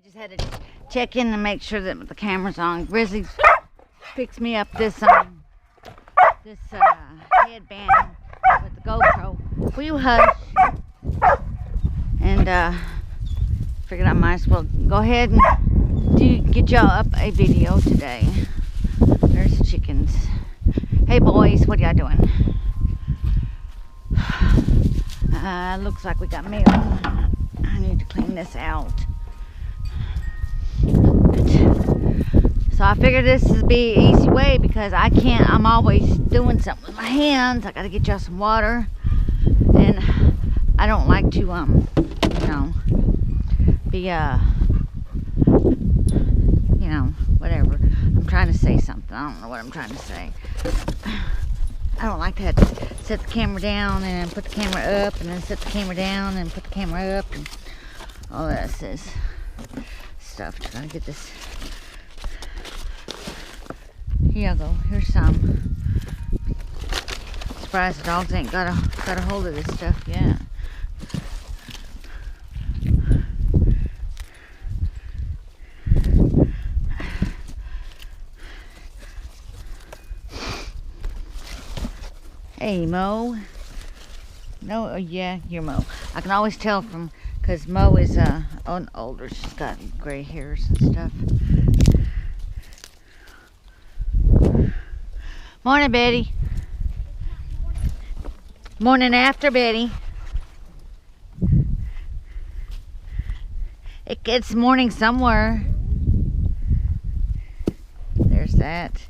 Just had to check in to make sure that the camera's on. Grizzly fixed me up this headband with the GoPro. Will you hush? And figured I might as well go ahead and get y'all up a video today. There's the chickens. Hey boys, what y'all doing? Looks like we got mail. I need to clean this out. So I figured this would be an easy way because I'm always doing something with my hands. I gotta get y'all some water. And I don't like to, whatever. I'm trying to say something. I don't know what I'm trying to say. I don't like to have to set the camera down and put the camera up and then set the camera down and put the camera up and all that says stuff. Just gotta get this. Here I go. Here's some. Surprised the dogs ain't got a hold of this stuff yet. Hey Mo. No, yeah, you're Mo. I can always tell from, because Mo is older. She's got gray hairs and stuff. Morning, Betty. Morning after, Betty. It gets morning somewhere. There's that.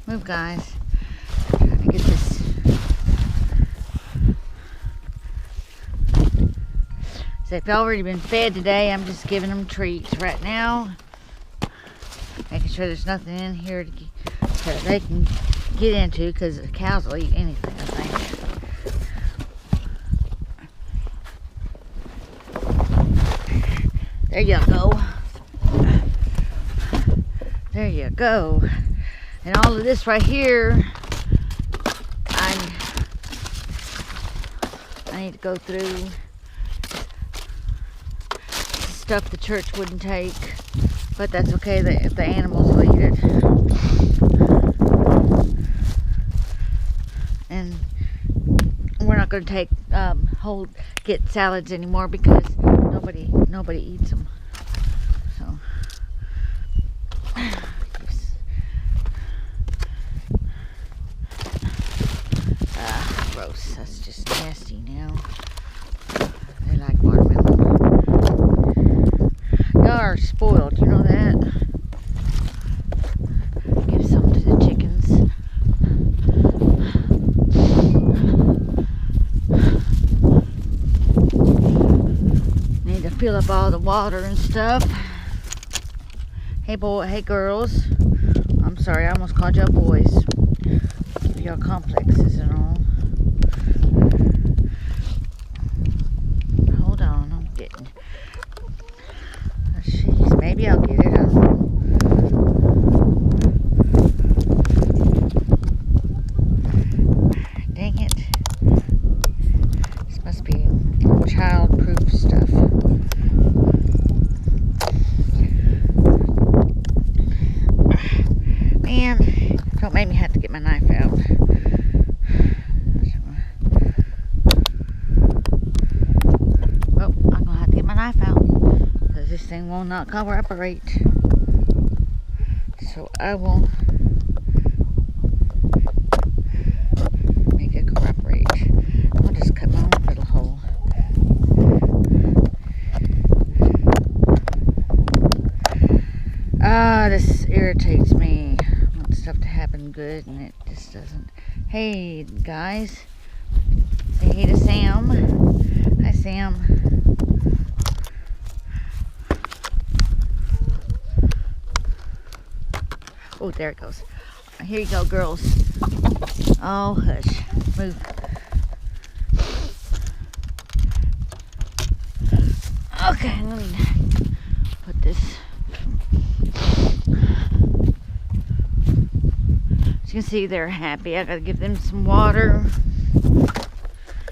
Move, guys. I'm trying to get this. So they've already been fed today. I'm just giving them treats right now. Making sure there's nothing in here that they can get into, because the cows will eat anything, I think. There you go. There you go. And all of this right here, I need to go through stuff the church wouldn't take, but that's okay. If the animals will eat it. And we're not going to take get salads anymore because nobody eats them. So. Gross. That's just nasty now. They like watermelon. Y'all are spoiled, you know that? Give some to the chickens. Need to fill up all the water and stuff. Hey girls. I'm sorry, I almost called y'all boys. Give y'all complexes and all. Hold on, I'm getting. Jeez, maybe I'll get it. I don't know. Dang it. This must be child-proof stuff. Man, don't make me have to get my knife out. Oh, I'm gonna have to get my knife out because this thing will not cooperate. So I will make it cooperate. I'll just cut my own little hole. This irritates me. I want stuff to happen good and it just doesn't. Hey guys, say hey to Sam. Hi Sam. Oh, there it goes. Here you go, girls. Oh, hush. Move. Okay, let me put this. As you can see, they're happy. I gotta give them some water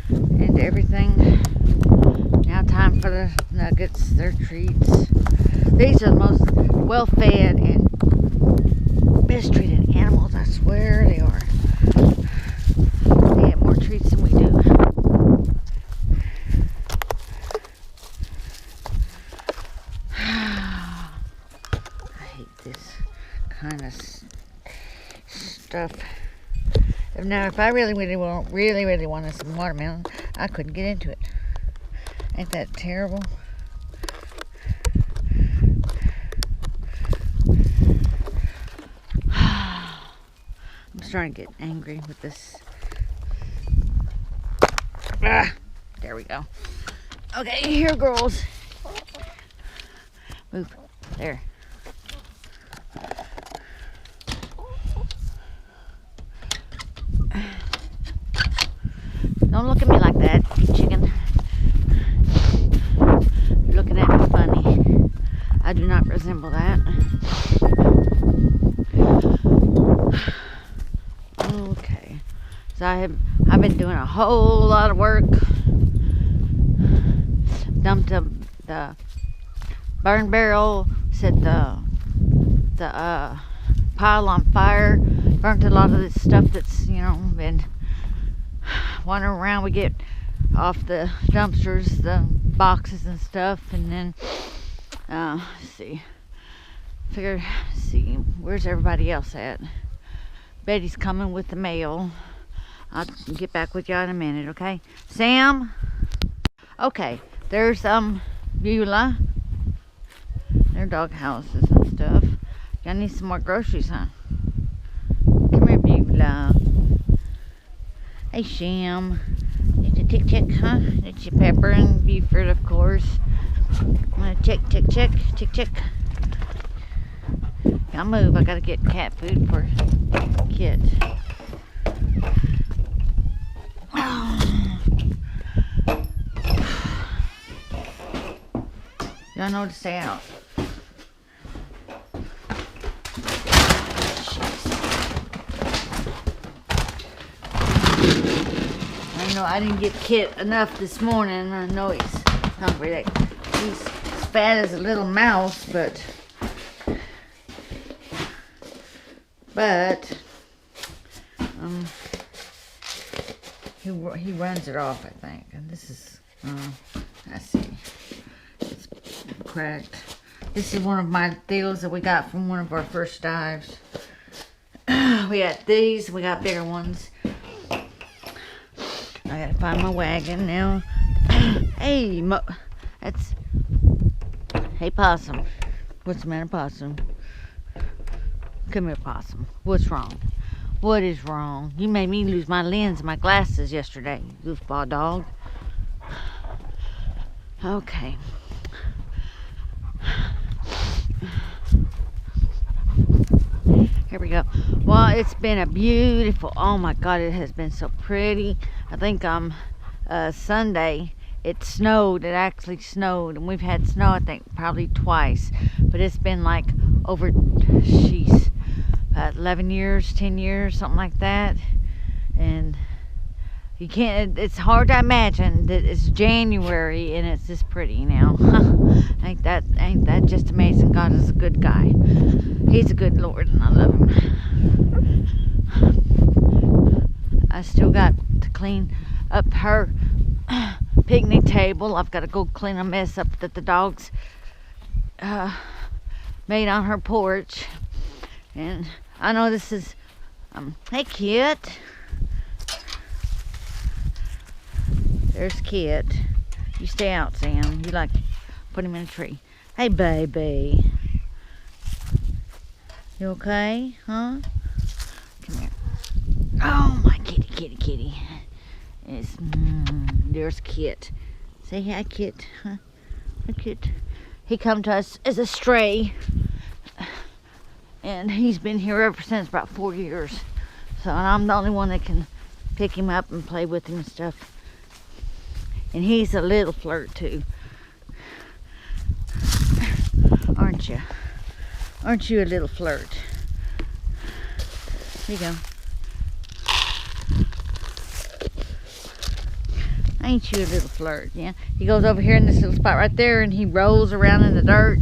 and everything. for the nuggets, their treats. These are the most well-fed and mistreated animals, I swear they are. They get more treats than we do. I hate this kind of stuff. Now, if I really wanted some watermelon, I couldn't get into it. Ain't that terrible? I'm starting to get angry with this. There we go. Okay, here, girls. Move. There. Don't look at me like that, chicken. You're looking at me funny. I do not resemble that. Okay. So I've been doing a whole lot of work. Dumped the burn barrel, set the pile on fire, burnt a lot of this stuff that's, been wandering around. We get off the dumpsters, the boxes and stuff, and then see, where's everybody else at? Betty's coming with the mail. I'll get back with you in a minute, okay? Sam? Okay, there's Beulah. Their dog houses and stuff. Y'all need some more groceries, huh? Come here, Beulah. Hey, Sham. It's a tick-tick, huh? It's your Pepper and Buford, of course. I'm gonna tick-tick. Y'all move. I gotta get cat food for Kit. Y'all know to stay out. I know I didn't get Kit enough this morning. I know he's hungry. He's as fat as a little mouse, but he runs it off, I think. And this is, I see, it's cracked. This is one of my deals that we got from one of our first dives. We got these, we got bigger ones. I gotta find my wagon now. Hey, hey, Possum. What's the matter, Possum? Come here, Possum. What's wrong? What is wrong? You made me lose my lens and my glasses yesterday, you goofball dog. Okay. Here we go. Well, it's been a beautiful, oh my God, it has been so pretty. I think Sunday it snowed. It actually snowed, and we've had snow, I think, probably twice. But it's been like over, sheesh, about 11 years, 10 years, something like that. And you can't, it's hard to imagine that it's January and it's this pretty now. ain't that just amazing? God is a good guy. He's a good Lord, and I love him. I still got to clean up her picnic table. I've got to go clean a mess up that the dogs made on her porch. And I know this is, hey, Kit. There's Kit. You stay out, Sam. You like put him in a tree. Hey, baby. You okay? Huh? Come here. Oh, my kitty. There's Kit. Say hi, Kit. Huh? Hi, Kit. He come to us as a stray. And he's been here ever since, about 4 years. So, and I'm the only one that can pick him up and play with him and stuff. And he's a little flirt too. Aren't you? Aren't you a little flirt? Here you go. Ain't you a little flirt, yeah? He goes over here in this little spot right there and he rolls around in the dirt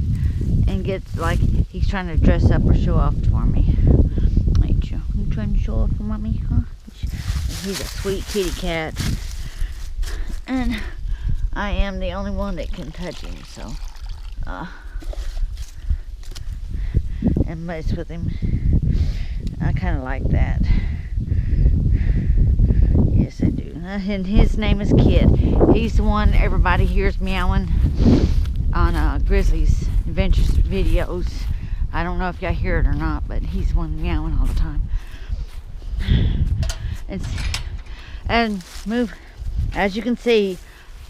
and gets like he's trying to dress up or show off for me. Ain't you? You trying to show off for mommy, huh? He's a sweet kitty cat. And I am the only one that can touch him, so and mess with him. I kind of like that. Yes, I do. And his name is Kid. He's the one everybody hears meowing on Grizzly's Adventures videos. I don't know if y'all hear it or not, but he's the one meowing all the time. And move. As you can see,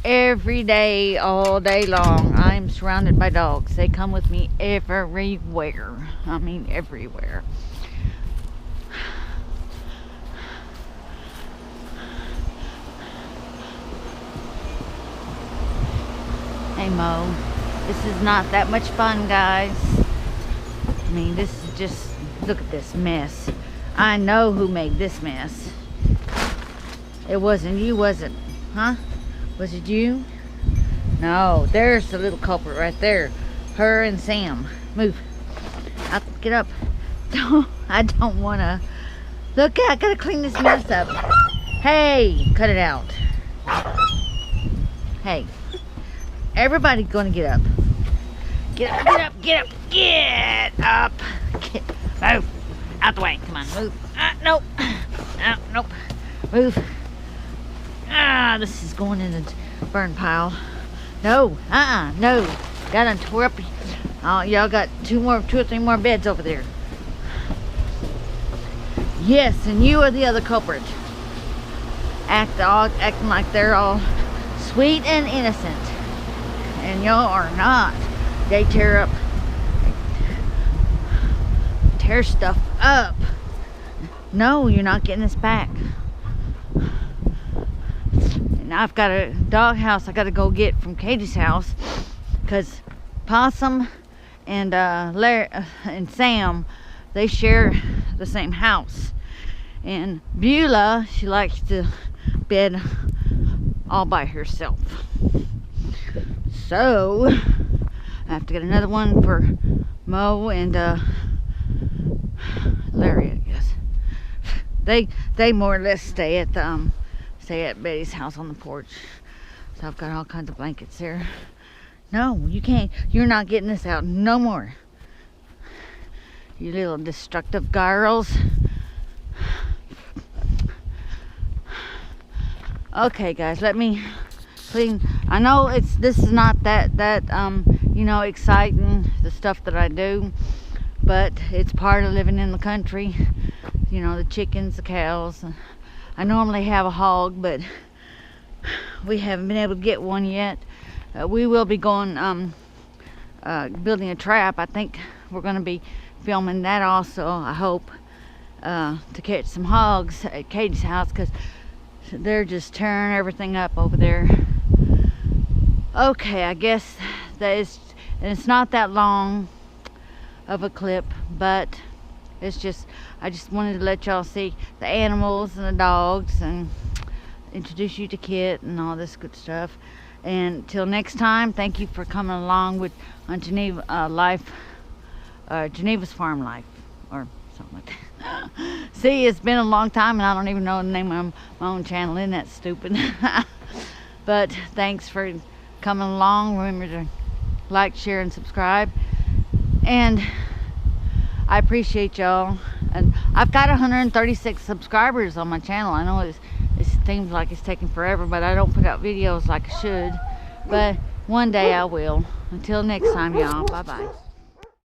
every day, all day long, I'm surrounded by dogs. They come with me everywhere. I mean, everywhere. Hey Mo, this is not that much fun, guys. I mean, this is just, look at this mess. I know who made this mess. It wasn't you, was it? Huh? Was it you? No, there's the little culprit right there. Her and Sam. Move. Get up. I don't want to. Look, I gotta clean this mess up. Hey, cut it out. Hey, everybody's gonna get up. Get up, get up, get up, get up. Move. Out the way. Come on, move. Nope. Nope. Move. This is going in the burn pile. No, no. Got to tore up. Y'all got two or three more beds over there. Yes, and you are the other culprit. Acting like they're all sweet and innocent, and y'all are not. They tear stuff up. No, you're not getting this back. And I've got a dog house I gotta go get from Katie's house, because Possum and Larry and Sam, they share the same house. And Beulah, she likes to bed all by herself. So I have to get another one for Mo and Larry, I guess. They more or less stay at Betty's house on the porch. So I've got all kinds of blankets there. No, you can't. You're not getting this out no more. You little destructive girls. Okay, guys, let me clean. I know this is not that you know, exciting, the stuff that I do, but it's part of living in the country. You know, the chickens, the cows. I normally have a hog, but we haven't been able to get one yet. We will be going building a trap. I think we're going to be filming that also, I hope, to catch some hogs at Katie's house, because they're just tearing everything up over there. Okay, I guess that is, and it's not that long of a clip, but it's just, I just wanted to let y'all see the animals and the dogs and introduce you to Kit and all this good stuff. And till next time, thank you for coming along with on Geneva Geneva's Farm Life, or something like that. See, it's been a long time and I don't even know the name of my own channel. Isn't that stupid? But thanks for coming along. Remember to like, share, and subscribe. And I appreciate y'all. And I've got 136 subscribers on my channel. I know it seems like it's taking forever, but I don't put out videos like I should. But one day I will. Until next time, y'all. Bye-bye.